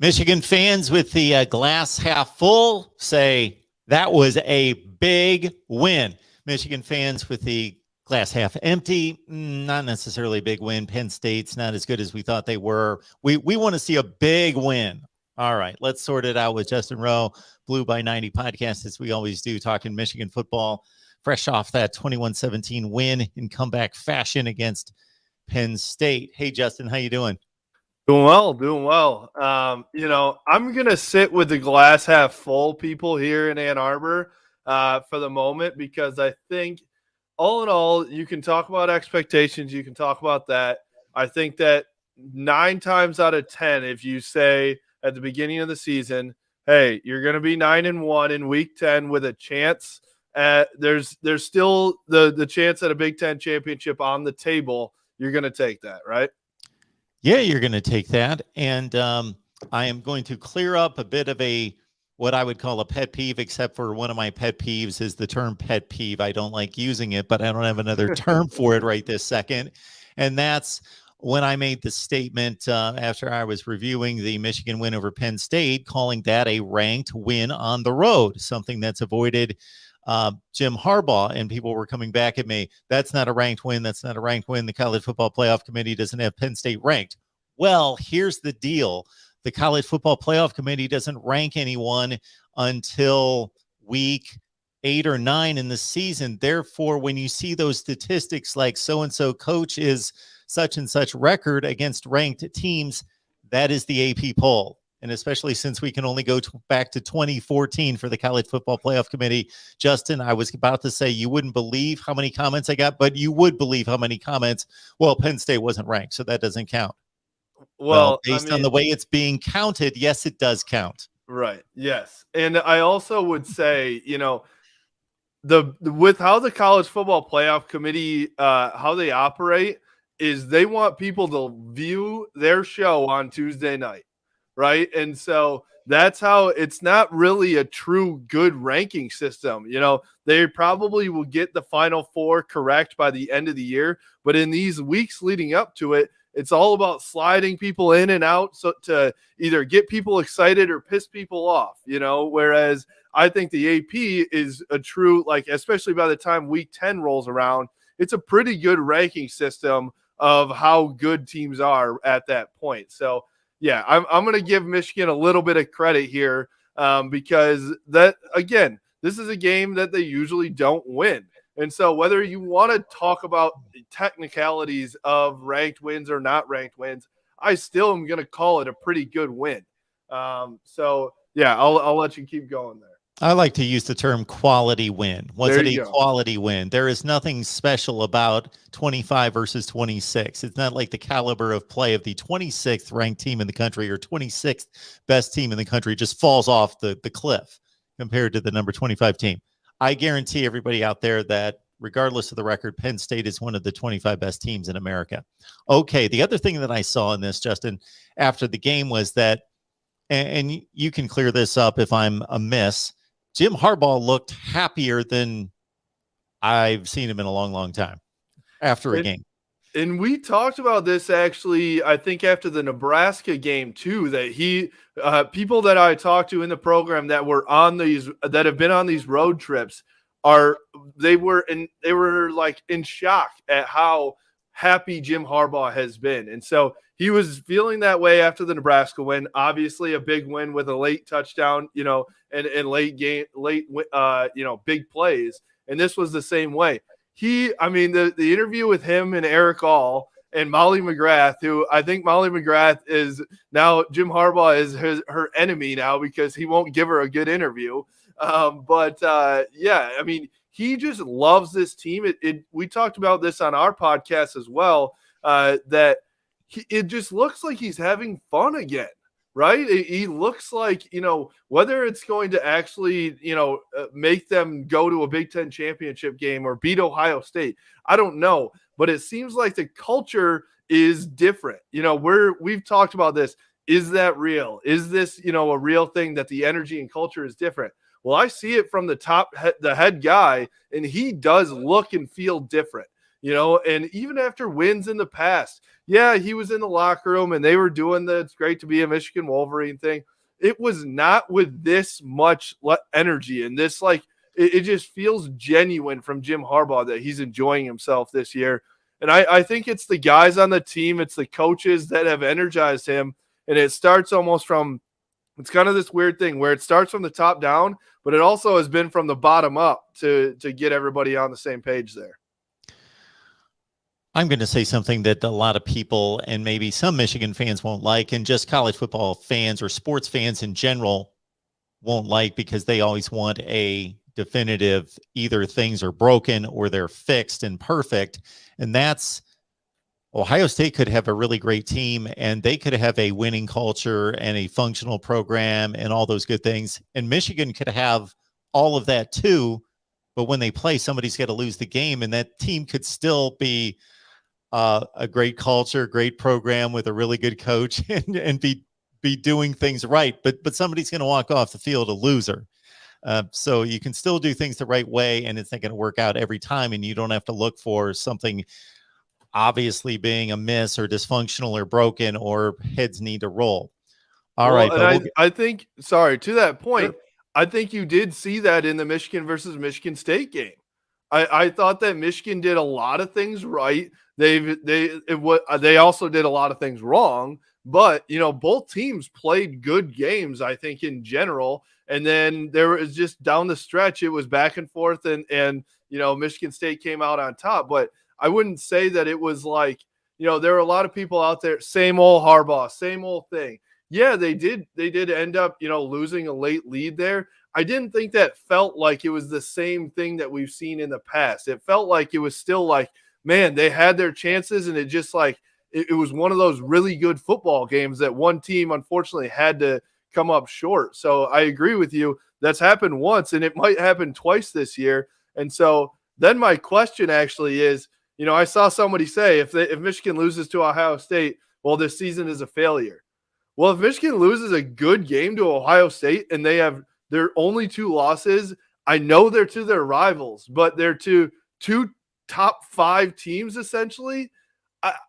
Michigan fans with the glass half full say that was a big win. Michigan fans with the glass half empty, not necessarily a big win. Penn State's not as good as we thought they were. We want to see a big win. All right, let's sort it out with Justin Rowe, Blue by 90 podcast, as we always do, talking Michigan football, fresh off that 21-17 win in comeback fashion against Penn State. Hey, Justin, how you doing? Doing well. I'm going to sit with the glass half full people here in Ann Arbor for the moment, because I think all in all, you can talk about expectations. You can talk about that. I think that 9 times out of 10, if you say at the beginning of the season, hey, you're going to be 9-1 in week 10 with a chance there's still the chance at a Big Ten championship on the table, you're going to take that, right? Yeah, you're going to take that. And I am going to clear up a bit of what I would call a pet peeve, except for one of my pet peeves is the term pet peeve. I don't like using it, but I don't have another term for it right this second. And that's when I made the statement after I was reviewing the Michigan win over Penn State, calling that a ranked win on the road, something that's avoided Jim Harbaugh, and people were coming back at me. That's not a ranked win. That's not a ranked win. The College Football Playoff Committee doesn't have Penn State ranked. Well, here's the deal. The College Football Playoff Committee doesn't rank anyone until week 8 or 9 in the season. Therefore, when you see those statistics like so-and-so coach is such and such record against ranked teams, that is the AP poll. And especially since we can only go back to 2014 for the College Football Playoff Committee. Justin, I was about to say you wouldn't believe how many comments I got, but you would believe how many comments. Well, Penn State wasn't ranked, so that doesn't count. Well, based on the way it's being counted, yes, it does count. Right. Yes. And I also would say, with how the College Football Playoff Committee, how they operate is they want people to view their show on Tuesday night. Right. And so that's how it's not really a true good ranking system. They probably will get the Final Four correct by the end of the year. But in these weeks leading up to it, it's all about sliding people in and out so to either get people excited or piss people off, whereas I think the AP is a true, especially by the time week 10 rolls around, it's a pretty good ranking system of how good teams are at that point. So, yeah, I'm going to give Michigan a little bit of credit here because that, again, this is a game that they usually don't win. And so whether you want to talk about the technicalities of ranked wins or not ranked wins, I still am going to call it a pretty good win. I'll let you keep going there. I like to use the term quality win. Was it a quality win? There is nothing special about 25 versus 26. It's not like the caliber of play of the 26th ranked team in the country or 26th best team in the country just falls off the cliff compared to the number 25 team. I guarantee everybody out there that regardless of the record, Penn State is one of the 25 best teams in America. Okay, the other thing that I saw in this, Justin, after the game was that, and you can clear this up if I'm amiss, Jim Harbaugh looked happier than I've seen him in a long, long time after a game. And we talked about this actually, I think after the Nebraska game too, that people that I talked to in the program that have been on these road trips they were in shock at how happy Jim Harbaugh has been. And so he was feeling that way after the Nebraska win, obviously a big win with a late touchdown, and late big plays. And this was the same way. The interview with him and Eric All and Molly McGrath, who I think Molly McGrath is now Jim Harbaugh is her enemy now because he won't give her a good interview. He just loves this team. We talked about this on our podcast as well, that it just looks like he's having fun again, right? He looks like, whether it's going to actually, make them go to a Big Ten championship game or beat Ohio State, I don't know. But it seems like the culture is different. We've talked about this. Is that real? Is this, a real thing that the energy and culture is different? Well, I see it from the head guy, and he does look and feel different. and even after wins in the past, yeah, he was in the locker room and they were doing the it's great to be a Michigan Wolverine thing. It was not with this much energy and this it just feels genuine from Jim Harbaugh that he's enjoying himself this year. And I think it's the guys on the team, it's the coaches that have energized him. And it starts almost from it's kind of this weird thing where it starts from the top down, but it also has been from the bottom up to get everybody on the same page there. I'm going to say something that a lot of people and maybe some Michigan fans won't like, and just college football fans or sports fans in general won't like, because they always want a definitive either things are broken or they're fixed and perfect. And that's Ohio State could have a really great team and they could have a winning culture and a functional program and all those good things. And Michigan could have all of that too. But when they play, somebody's got to lose the game, and that team could still be a great culture, great program with a really good coach and be doing things right. But somebody's going to walk off the field a loser. So you can still do things the right way, and it's not going to work out every time. And you don't have to look for something obviously being a miss or dysfunctional or broken or heads need to roll. All right. And I think, sorry, to that point, Sure. I think you did see that in the Michigan versus Michigan State game. I thought that Michigan did a lot of things right. They also did a lot of things wrong, but both teams played good games, I think, in general. And then there was just down the stretch, it was back and forth, and Michigan State came out on top. But I wouldn't say that it was like, there were a lot of people out there, same old Harbaugh, same old thing. Yeah, they did end up, losing a late lead there. I didn't think that felt like it was the same thing that we've seen in the past. It felt like it was still like, man, they had their chances, and it just it was one of those really good football games that one team unfortunately had to come up short. So I agree with you. That's happened once, and it might happen twice this year. And so then my question actually is, I saw somebody say if Michigan loses to Ohio State, well, this season is a failure. Well, if Michigan loses a good game to Ohio State and they have their only two losses, I know they're to their rivals, but they're to two top 5 teams essentially.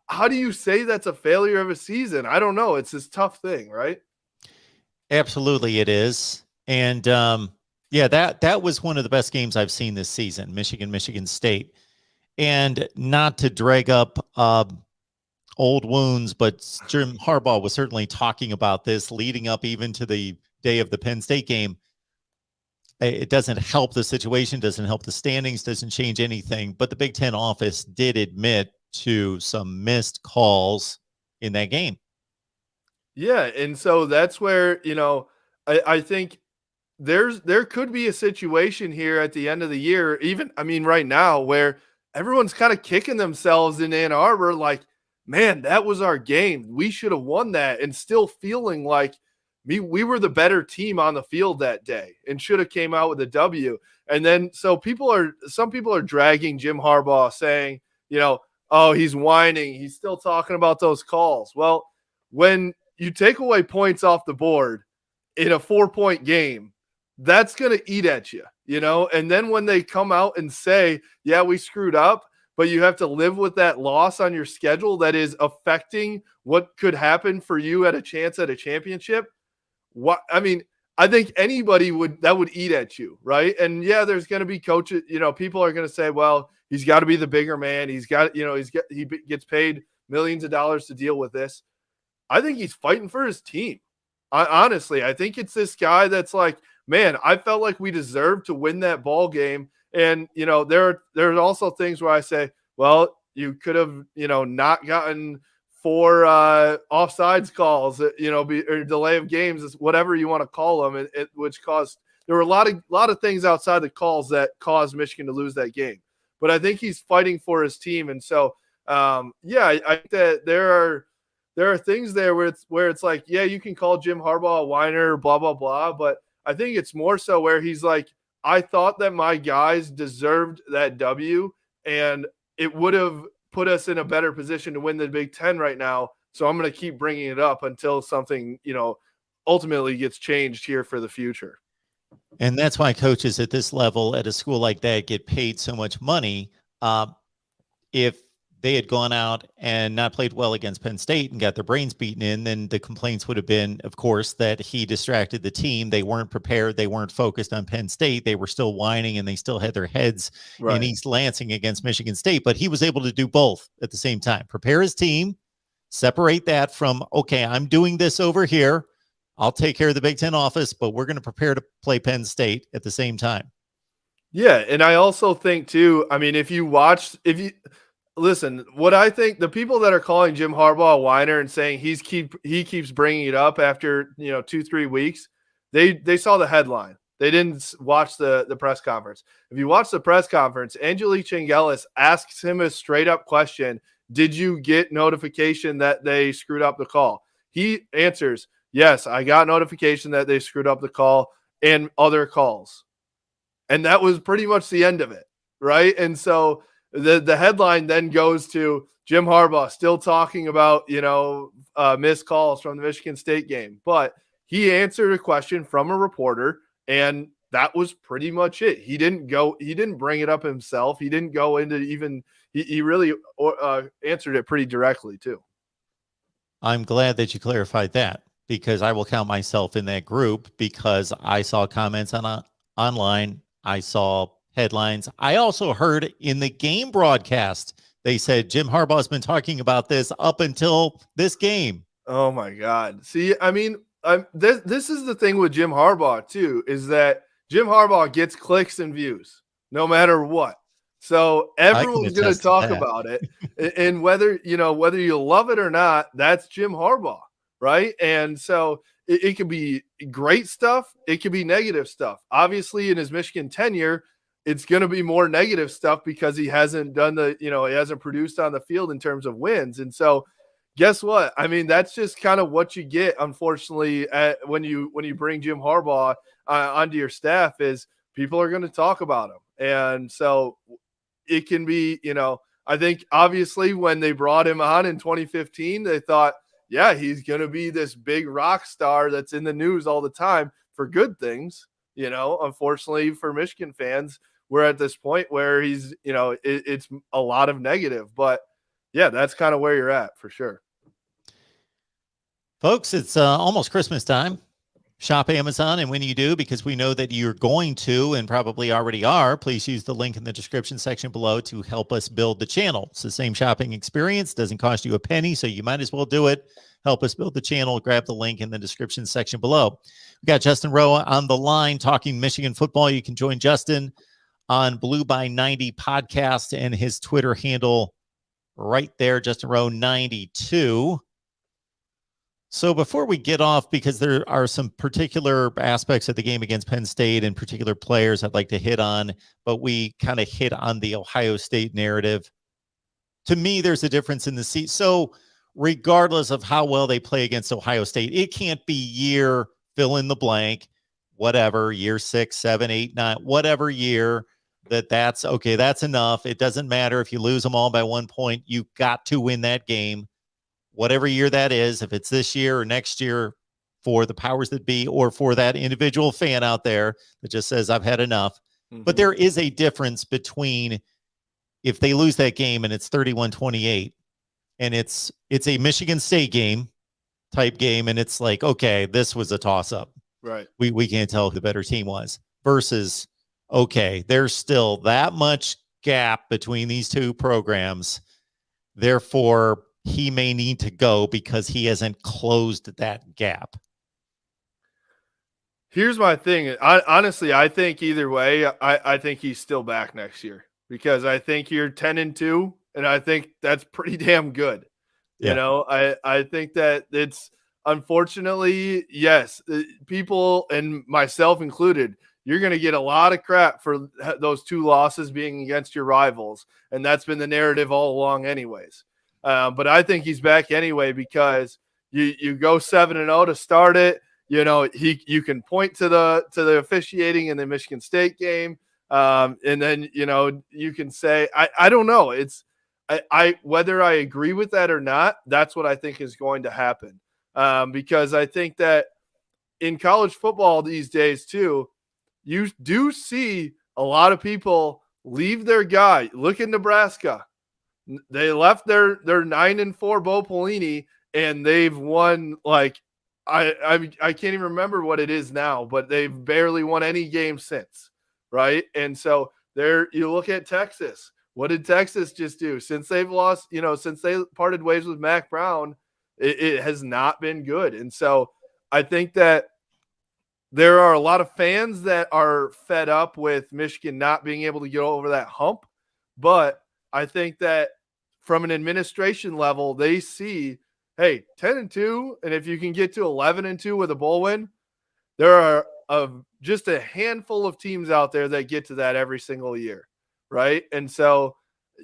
How do you say that's a failure of a season? I don't know. It's this tough thing, right? Absolutely, it is. And yeah, that was one of the best games I've seen this season, Michigan State. And not to drag up old wounds, but Jim Harbaugh was certainly talking about this leading up even to the day of the Penn State game. It doesn't help the situation, doesn't help the standings, doesn't change anything. But the Big Ten office did admit to some missed calls in that game. Yeah, and so that's where, I think there could be a situation here at the end of the year, even, right now, where everyone's kind of kicking themselves in Ann Arbor like, man, that was our game. We should have won that, and still feeling like we were the better team on the field that day and should have came out with a W. And then so some people are dragging Jim Harbaugh saying, oh, he's whining. He's still talking about those calls. Well, when you take away points off the board in a 4-point game, that's going to eat at you, and then when they come out and say, yeah, we screwed up, but you have to live with that loss on your schedule that is affecting what could happen for you at a chance at a championship. I think anybody would eat at you, right? And yeah, there's going to be coaches, people are going to say, well, he's got to be the bigger man. He gets paid millions of dollars to deal with this. I think he's fighting for his team. Honestly, I think it's this guy that's like, man, I felt like we deserved to win that ball game. And, there are also things where I say, well, you could have, not gotten 4 offsides calls, or delay of games, whatever you want to call them, which caused there were a lot of things outside the calls that caused Michigan to lose that game. But I think he's fighting for his team, and so I think that there are things there where it's like, yeah, you can call Jim Harbaugh a whiner, blah blah blah, but I think it's more so where he's like, I thought that my guys deserved that W, and it would have put us in a better position to win the Big Ten right now. So I'm going to keep bringing it up until something, ultimately gets changed here for the future. And that's why coaches at this level at a school like that get paid so much money. if they had gone out and not played well against Penn State and got their brains beaten in, then the complaints would have been, of course, that he distracted the team. They weren't prepared. They weren't focused on Penn State. They were still whining and they still had their heads in East Lansing against Michigan State. But he was able to do both at the same time. Prepare his team, separate that from, okay, I'm doing this over here. I'll take care of the Big Ten office, but we're going to prepare to play Penn State at the same time. Yeah. And I also think too, I mean, if you listen, what I think, the people that are calling Jim Harbaugh a whiner and saying he keeps bringing it up after 2-3 weeks, they saw the headline. They didn't watch the press conference. If you watch the press conference, Angelique Chengelis asks him a straight up question: did you get notification that they screwed up the call? He answers, yes, I got notification that they screwed up the call and other calls. And that was pretty much the end of it, right? And so the headline then goes to Jim Harbaugh still talking about, missed calls from the Michigan State game. But he answered a question from a reporter, and that was pretty much it. He didn't bring it up himself. He didn't go into he really answered it pretty directly too. I'm glad that you clarified that, because I will count myself in that group, because I saw comments online. I saw headlines. I also heard in the game broadcast, they said Jim Harbaugh's been talking about this up until this game. Oh my God. See, I mean, this is the thing with Jim Harbaugh too, is that Jim Harbaugh gets clicks and views no matter what. So everyone's going to talk about it. And whether you love it or not, that's Jim Harbaugh, right? And so it could be great stuff. It could be negative stuff. Obviously, in his Michigan tenure, it's going to be more negative stuff because he hasn't done he hasn't produced on the field in terms of wins. And so guess what? I mean, that's just kind of what you get, unfortunately, when you bring Jim Harbaugh onto your staff, is people are going to talk about him. And so it can be, I think obviously when they brought him on in 2015, they thought, yeah, he's going to be this big rock star that's in the news all the time for good things. Unfortunately for Michigan fans, we're at this point where he's, it's a lot of negative, but yeah, that's kind of where you're at for sure. Folks, it's almost Christmas time. Shop Amazon, and when you do, because we know that you're going to and probably already are, please use the link in the description section below to help us build the channel. It's the same shopping experience, doesn't cost you a penny, so you might as well do it. Help us build the channel. Grab the link in the description section below. We got Justin Rowe on the line talking Michigan football. You can join Justin on Blue by 90 podcast and his Twitter handle right there, Justin Rowe 92. So before we get off, because there are some particular aspects of the game against Penn State and particular players I'd like to hit on, but we kind of hit on the Ohio State narrative. To me, there's a difference in the seat. So regardless of how well they play against Ohio State, it can't be year fill in the blank, whatever, year 6, 7, 8, 9, whatever year, that's okay. That's enough. It doesn't matter if you lose them all by 1 point. You got to win that game. Whatever year that is, if it's this year or next year, for the powers that be, or for that individual fan out there that just says, I've had enough. Mm-hmm. But there is a difference between if they lose that game and it's 31-28 and it's a Michigan State game type game, and it's like, okay, this was a toss-up. Right. We can't tell who the better team was, versus, okay, there's still that much gap between these two programs. Therefore, he may need to go because he hasn't closed that gap. Here's my thing. Honestly, I think either way, I think he's still back next year, because I think you're 10-2, and I think that's pretty damn good. Yeah. I think that it's, unfortunately, yes, people, and myself included, you're going to get a lot of crap for those 2 losses being against your rivals. And that's been the narrative all along anyways. But I think he's back anyway, because you go 7-0 to start it. You can point to the officiating in the Michigan State game, and then you can say, I don't know. It's I whether I agree with that or not. That's what I think is going to happen, because I think that in college football these days too, you do see a lot of people leave their guy. Look at Nebraska. They left their 9-4 Bo Pelini, and they've won like I can't even remember what it is now, but they've barely won any game since, right? And so there you look at Texas. What did Texas just do since they've lost? Since they parted ways with Mac Brown, it has not been good. And so I think that there are a lot of fans that are fed up with Michigan not being able to get over that hump, but I think that from an administration level, they see, hey, 10-2, and if you can get to 11-2 with a bowl win, there are just a handful of teams out there that get to that every single year, right? And so,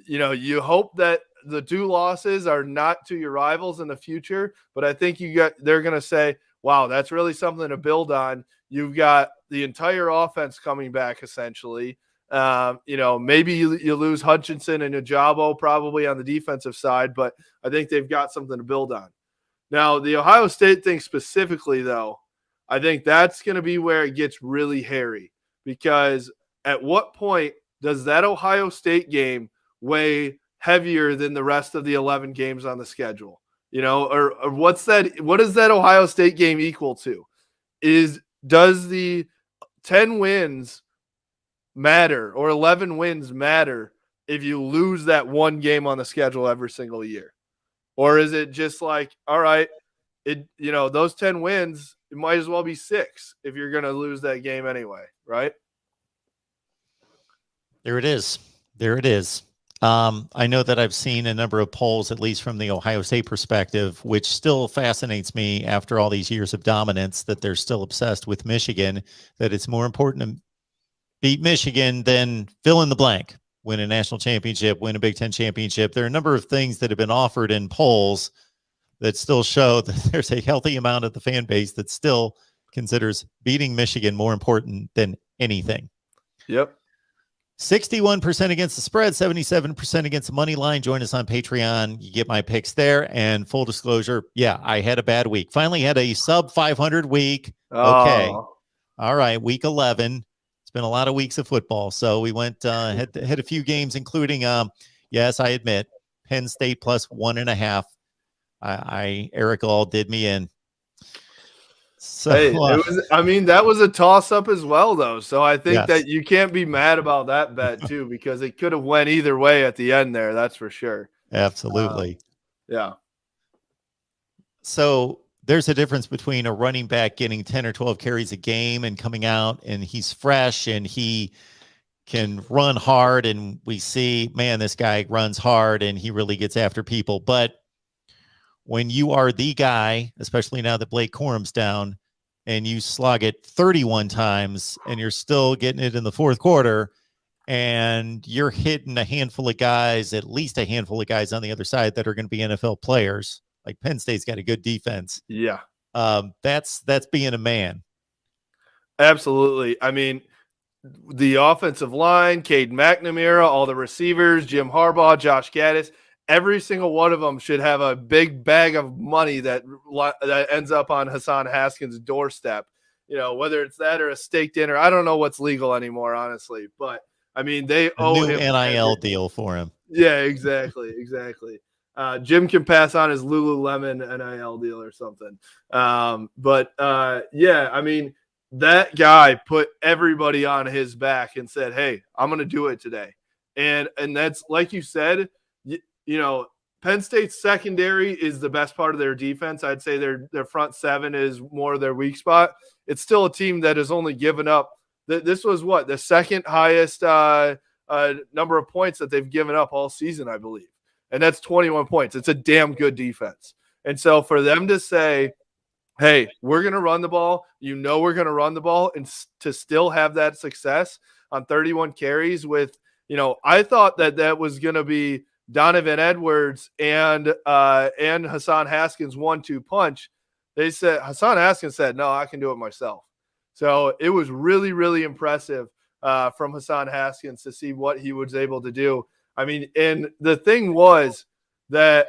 you hope that the 2 losses are not to your rivals in the future, but I think they're going to say, wow, that's really something to build on. You've got the entire offense coming back essentially. Maybe you lose Hutchinson and Ajabo probably on the defensive side, but I think they've got something to build on. Now, the Ohio State thing specifically, though, I think that's going to be where it gets really hairy, because at what point does that Ohio State game weigh heavier than the rest of the 11 games on the schedule? Or what does that Ohio State game equal to? Does the 10 wins matter or 11 wins matter if you lose that one game on the schedule every single year? Or is it just like, all right, those 10 wins, it might as well be 6 if you're going to lose that game anyway, right? There it is. There it is. I know that I've seen a number of polls, at least from the Ohio State perspective, which still fascinates me after all these years of dominance, that they're still obsessed with Michigan, that it's more important to beat Michigan than fill in the blank, win a national championship, win a Big Ten championship. There are a number of things that have been offered in polls that still show that there's a healthy amount of the fan base that still considers beating Michigan more important than anything. Yep. 61% against the spread, 77% against the money line. Join us on Patreon. You get my picks there. And full disclosure, yeah, I had a bad week. Finally had a sub 500 week. Okay. All right. Week 11. It's been a lot of weeks of football. So we went, had a few games, including, yes, I admit, Penn State plus 1.5. Eric All did me in. So, hey, that was a toss-up as well, though. So I think that you can't be mad about that bet, too, because it could have went either way at the end there. That's for sure. Absolutely. Yeah. So there's a difference between a running back getting 10 or 12 carries a game and coming out and he's fresh and he can run hard. And we see, man, this guy runs hard and he really gets after people. But when you are the guy, especially now that Blake Corum's down, and you slog it 31 times and you're still getting it in the fourth quarter, and you're hitting a handful of guys, at least a handful of guys on the other side that are going to be NFL players, like Penn State's got a good defense. Yeah. That's being a man. Absolutely. I mean, the offensive line, Cade McNamara, all the receivers, Jim Harbaugh, Josh Gaddis, every single one of them should have a big bag of money that ends up on Hassan Haskins' doorstep. Whether it's that or a steak dinner, I don't know what's legal anymore, honestly. But I mean, they owe him NIL deal for him. Yeah, exactly. Jim can pass on his Lululemon NIL deal or something. Yeah, I mean, that guy put everybody on his back and said, "Hey, I'm going to do it today." And that's, like you said, Penn State's secondary is the best part of their defense. I'd say their front seven is more their weak spot. It's still a team that has only given up. This was the second highest number of points that they've given up all season, I believe. And that's 21 points. It's a damn good defense. And so for them to say, hey, we're going to run the ball, we're going to run the ball, and to still have that success on 31 carries with, I thought that was going to be Donovan Edwards and Hassan Haskins 1-2 punch. They said, Hassan Haskins said, no, I can do it myself. So it was really, really impressive from Hassan Haskins to see what he was able to do. I mean, and the thing was that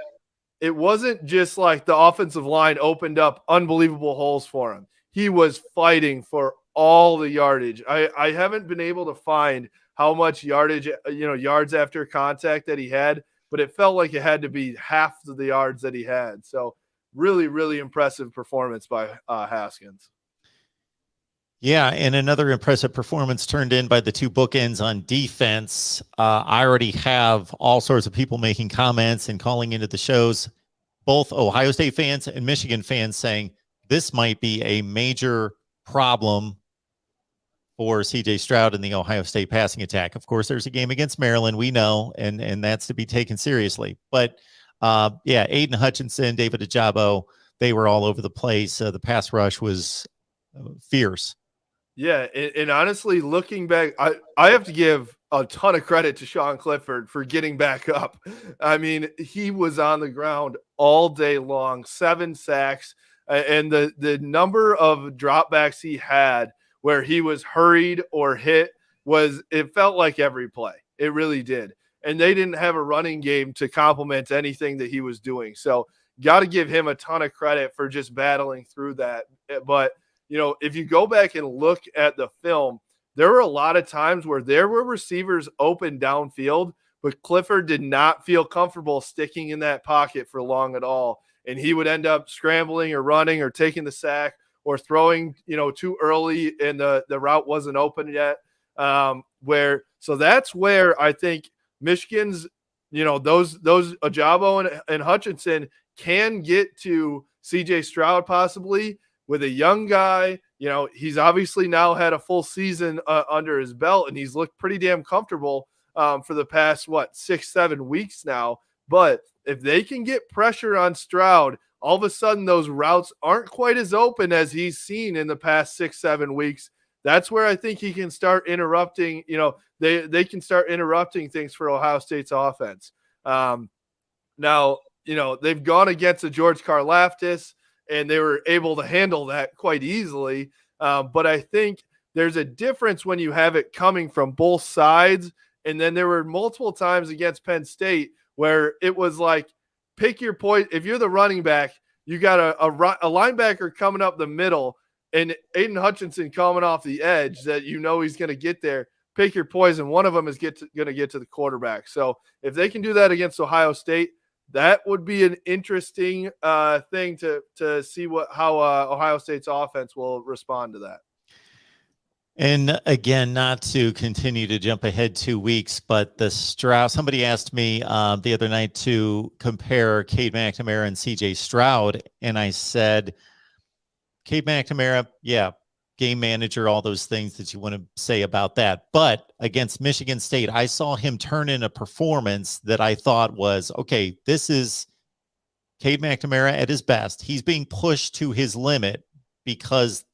it wasn't just like the offensive line opened up unbelievable holes for him. He was fighting for all the yardage. I haven't been able to find how much yardage, yards after contact that he had, but it felt like it had to be half of the yards that he had. So really, really impressive performance by Haskins. Yeah, and another impressive performance turned in by the two bookends on defense. I already have all sorts of people making comments and calling into the shows, both Ohio State fans and Michigan fans, saying this might be a major problem for CJ Stroud in the Ohio State passing attack. Of course, there's a game against Maryland, we know, and that's to be taken seriously. But yeah, Aiden Hutchinson, David Ajabo, they were all over the place. The pass rush was fierce. Yeah, and honestly, looking back, I have to give a ton of credit to Sean Clifford for getting back up. I mean, he was on the ground all day long, 7 sacks, and the number of dropbacks he had where he was hurried or hit it felt like every play. It really did. And they didn't have a running game to complement anything that he was doing. So got to give him a ton of credit for just battling through that. But if you go back and look at the film, there were a lot of times where there were receivers open downfield, but Clifford did not feel comfortable sticking in that pocket for long at all. And he would end up scrambling or running or taking the sack or throwing, too early and the route wasn't open yet. So that's where I think Michigan's, those Ajabo and Hutchinson can get to CJ Stroud possibly. With a young guy, he's obviously now had a full season under his belt, and he's looked pretty damn comfortable for the past, 6-7 weeks now. But if they can get pressure on Stroud, all of a sudden those routes aren't quite as open as he's seen in the past 6-7 weeks. That's where I think he can start interrupting, they can start interrupting things for Ohio State's offense. Now, they've gone against the George Karlaftis, and they were able to handle that quite easily. But I think there's a difference when you have it coming from both sides. And then there were multiple times against Penn State where it was like, pick your point. If you're the running back, you got a linebacker coming up the middle and Aiden Hutchinson coming off the edge that he's going to get there. Pick your poison. One of them is going to get to the quarterback. So if they can do that against Ohio State, that would be an interesting thing to see how Ohio State's offense will respond to that. And again, not to continue to jump ahead 2 weeks, but the Stroud, somebody asked me the other night to compare Cade McNamara and CJ Stroud. And I said, Cade McNamara, yeah, game manager, all those things that you want to say about that. But against Michigan State, I saw him turn in a performance that I thought was, okay, this is Cade McNamara at his best. He's being pushed to his limit because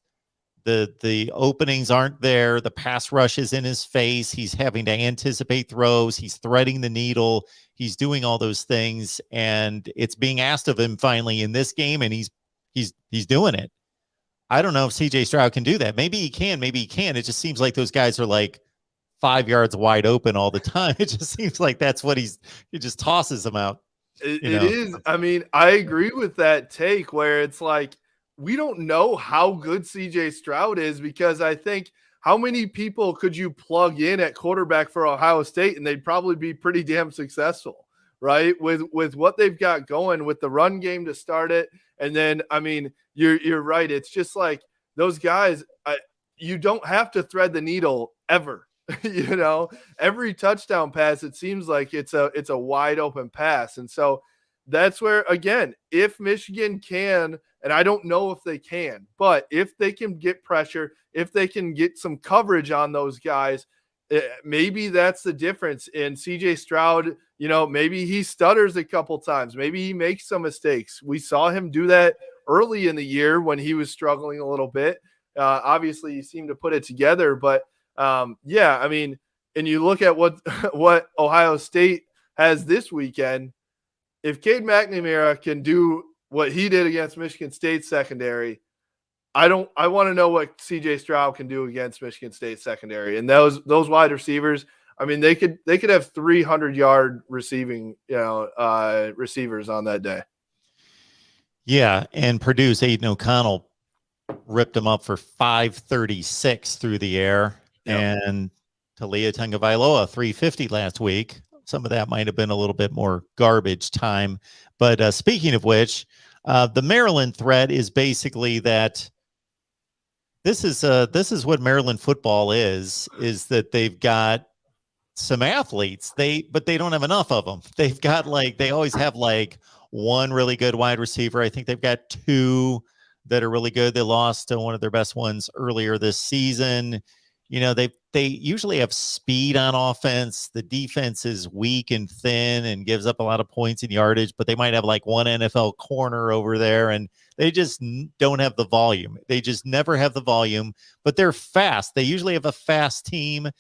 the openings aren't there. The pass rush is in his face. He's having to anticipate throws. He's threading the needle. He's doing all those things. And it's being asked of him finally in this game, and he's doing it. I don't know if CJ Stroud can do that. Maybe he can, maybe he can't. It just seems like those guys are like 5 yards wide open all the time. It just seems like that's what he just tosses them out. It is. I mean, I agree with that take where it's like, we don't know how good CJ Stroud is, because I think how many people could you plug in at quarterback for Ohio State and they'd probably be pretty damn successful, right? With what they've got going with the run game to start it. And then, I mean, you're right. It's just like those guys, you don't have to thread the needle ever. Every touchdown pass, it seems like it's a wide open pass. And so that's where, again, if Michigan can, and I don't know if they can, but if they can get pressure, if they can get some coverage on those guys, maybe that's the difference. In CJ Stroud, maybe he stutters a couple times. Maybe he makes some mistakes. We saw him do that early in the year when he was struggling a little bit. Obviously, he seemed to put it together. But, yeah, I mean, and you look at what Ohio State has this weekend, if Cade McNamara can do what he did against Michigan State secondary, I want to know what CJ Stroud can do against Michigan State secondary. And those wide receivers, I mean, they could have 300-yard receiving, receivers on that day. Yeah, and Purdue's Aiden O'Connell ripped him up for 536 through the air, and Talia Tagovailoa 350 last week. some of that might have been a little bit more garbage time. But speaking of which, the Maryland threat is basically that this is what Maryland football is that they've got some athletes, but they don't have enough of them. They've got they always have one really good wide receiver. I think they've got two that are really good. They lost to one of their best ones earlier this season. They usually have speed on offense. The defense is weak and thin and gives up a lot of points in yardage, but they might have one NFL corner over there, and they just don't have the volume. They just never have the volume, but they're fast. They usually have a fast team.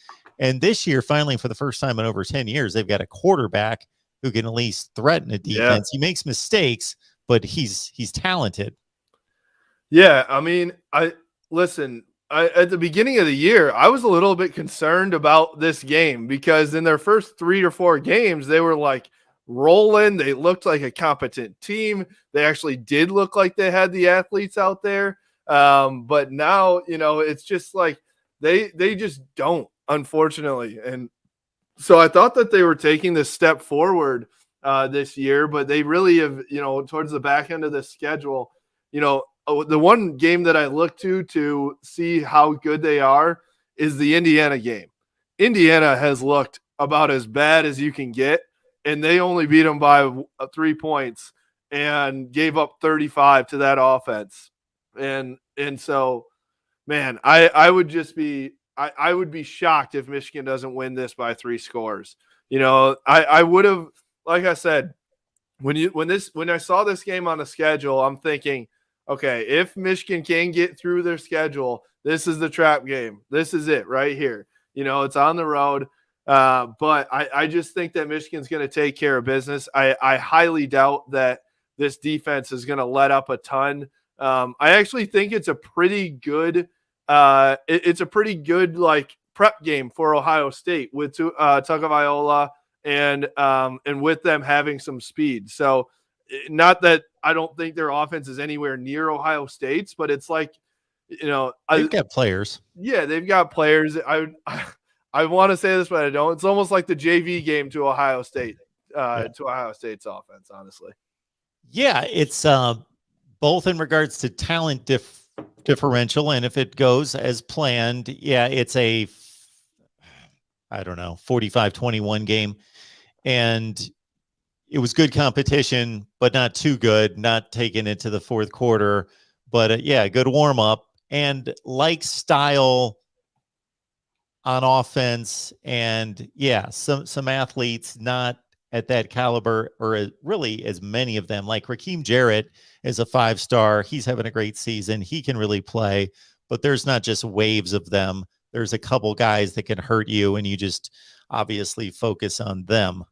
And this year, finally, for the first time in over 10 years, they've got a quarterback who can at least threaten a defense. Yeah. He makes mistakes, but he's talented. Yeah, I mean, at the beginning of the year, I was a little bit concerned about this game because in their first 3 or 4 games, they were rolling. They looked like a competent team. They actually did look like they had the athletes out there. But now, it's just they just don't. Unfortunately. And so I thought that they were taking this step forward this year, but they really have, towards the back end of the schedule, the one game that I look to see how good they are is the Indiana game. Indiana has looked about as bad as you can get, and they only beat them by 3 points and gave up 35 to that offense. And so, man, I would just be, I would be shocked if Michigan doesn't win this by 3 scores. I would have, like I said, when I saw this game on the schedule, I'm thinking, okay, if Michigan can get through their schedule, this is the trap game. This is it right here. It's on the road. But I just think that Michigan's going to take care of business. I highly doubt that this defense is going to let up a ton. I actually think it's a pretty good prep game for Ohio State with Tagovailoa and with them having some speed. So not that I don't think their offense is anywhere near Ohio State's, but it's they've got players. Yeah, they've got players. I want to say this, but I don't. It's almost like the JV game to Ohio State, to Ohio State's offense, honestly. Yeah, it's both in regards to talent differential, and if it goes as planned, it's a 45-21 game, and it was good competition, but not too good, not taking it to the fourth quarter, but good warm up and style on offense, and some athletes not at that caliber, or really as many of them. Like Raheem Jarrett is a 5-star. He's having a great season. He can really play, but there's not just waves of them. There's a couple guys that can hurt you, and you just obviously focus on them.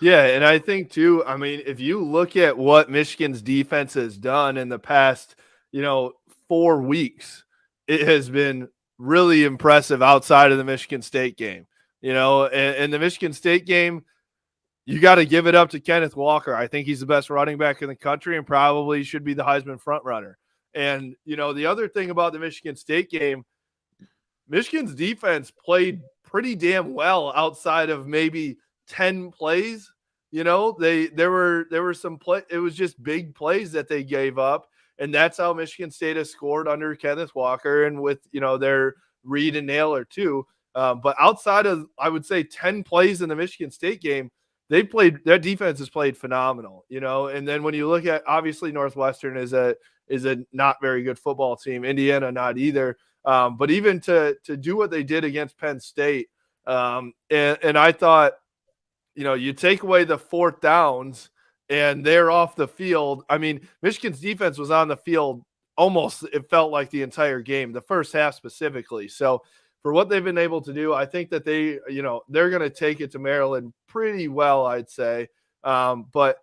Yeah, and I think too, I mean, if you look at what Michigan's defense has done in the past, 4 weeks, it has been really impressive outside of the Michigan State game. And the Michigan State game, you got to give it up to Kenneth Walker. I think he's the best running back in the country and probably should be the Heisman front runner. And, the other thing about the Michigan State game, Michigan's defense played pretty damn well outside of maybe 10 plays. There were some play. It was just big plays that they gave up. And that's how Michigan State has scored under Kenneth Walker and with, their Reed and Naylor too. But outside of, I would say 10 plays in the Michigan State game, their defense has played phenomenal, and then when you look at, obviously Northwestern is a not very good football team. Indiana, not either. But even to do what they did against Penn State. And I thought, you take away the 4th downs and they're off the field. I mean, Michigan's defense was on the field almost, it felt like the entire game, the first half specifically. So for what they've been able to do, I think that they're going to take it to Maryland pretty well, I'd say. But,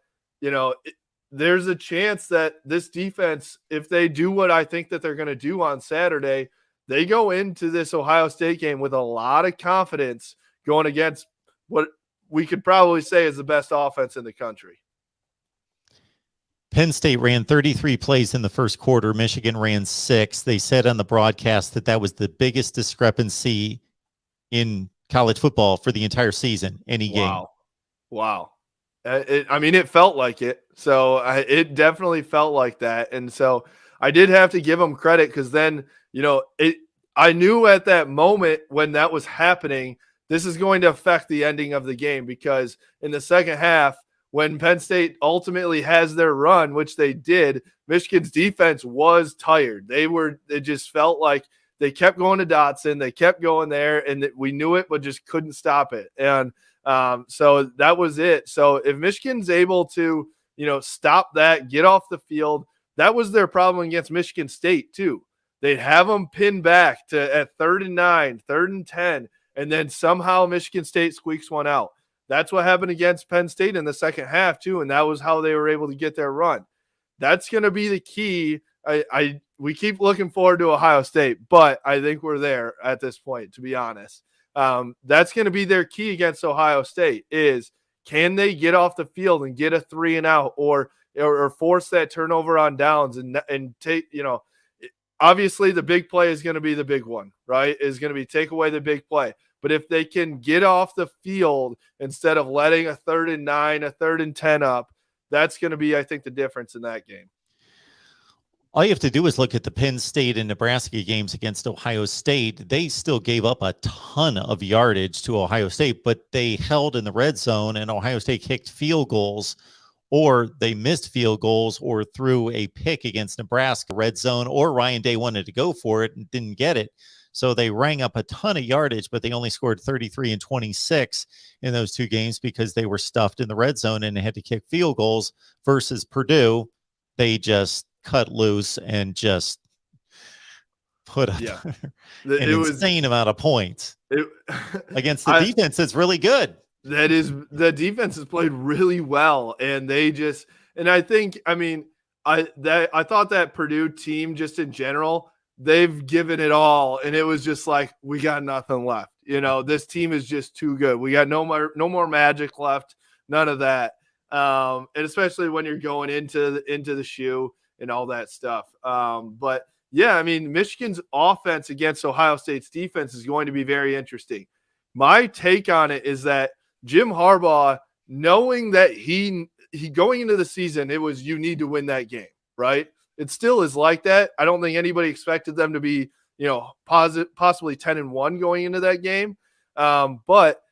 there's a chance that this defense, if they do what I think that they're going to do on Saturday, they go into this Ohio State game with a lot of confidence going against what we could probably say is the best offense in the country. Penn State ran 33 plays in the first quarter. Michigan ran 6. They said on the broadcast that was the biggest discrepancy in college football for the entire season, any game. Wow. It felt like it. So it definitely felt like that. And so I did have to give them credit because then, I knew at that moment when that was happening, this is going to affect the ending of the game, because in the second half, when Penn State ultimately has their run, which they did, Michigan's defense was tired. It just felt like they kept going to Dotson. They kept going there, and we knew it, but just couldn't stop it. And so that was it. So if Michigan's able to, stop that, get off the field, that was their problem against Michigan State too. They'd have them pinned back at 3rd and 9, 3rd and 10, and then somehow Michigan State squeaks one out. That's what happened against Penn State in the second half too, and that was how they were able to get their run. That's going to be the key. We keep looking forward to Ohio State, but I think we're there at this point, to be honest. That's going to be their key against Ohio State is, can they get off the field and get a 3 and out or force that turnover on downs and take, obviously the big play is going to be the big one, right? Is going to be take away the big play. But if they can get off the field instead of letting a 3rd and 9, a 3rd and 10 up, that's going to be, I think, the difference in that game. All you have to do is look at the Penn State and Nebraska games against Ohio State. They still gave up a ton of yardage to Ohio State, but they held in the red zone, and Ohio State kicked field goals, or they missed field goals, or threw a pick against Nebraska red zone, or Ryan Day wanted to go for it and didn't get it. So they rang up a ton of yardage, but they only scored 33 and 26 in those two games because they were stuffed in the red zone and they had to kick field goals. Versus Purdue, they just cut loose and just put up an insane amount of points against the defense that's really good. The defense has played really well, and I thought that Purdue team, just in general, they've given it all, and it was just like, we got nothing left. This team is just too good. We got no more magic left, none of that. And especially when you're going into the shoe and all that stuff. But yeah, Michigan's offense against Ohio State's defense is going to be very interesting. My take on it is that Jim Harbaugh, knowing that he going into the season, it was, you need to win that game, right? It still is like that. I don't think anybody expected them to be, possibly 10-1 going into that game. But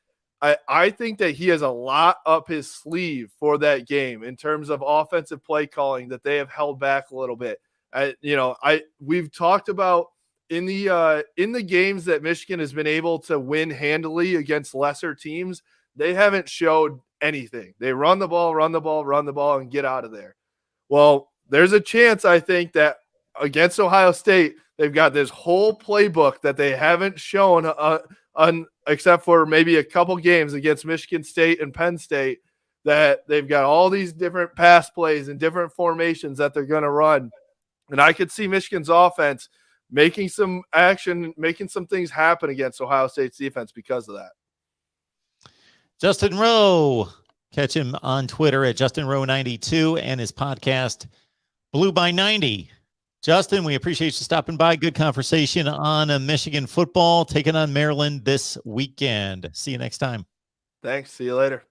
I think that he has a lot up his sleeve for that game in terms of offensive play calling that they have held back a little bit. We've talked about in the games that Michigan has been able to win handily against lesser teams, they haven't showed anything. They run the ball, and get out of there. Well, there's a chance, I think, that against Ohio State, they've got this whole playbook that they haven't shown except for maybe a couple games against Michigan State and Penn State, that they've got all these different pass plays and different formations that they're going to run. And I could see Michigan's offense making some action, making some things happen against Ohio State's defense because of that. Justin Rowe. Catch him on Twitter at JustinRowe92 and his podcast, Blue by 90. Justin, we appreciate you stopping by. Good conversation on Michigan football taking on Maryland this weekend. See you next time. Thanks. See you later.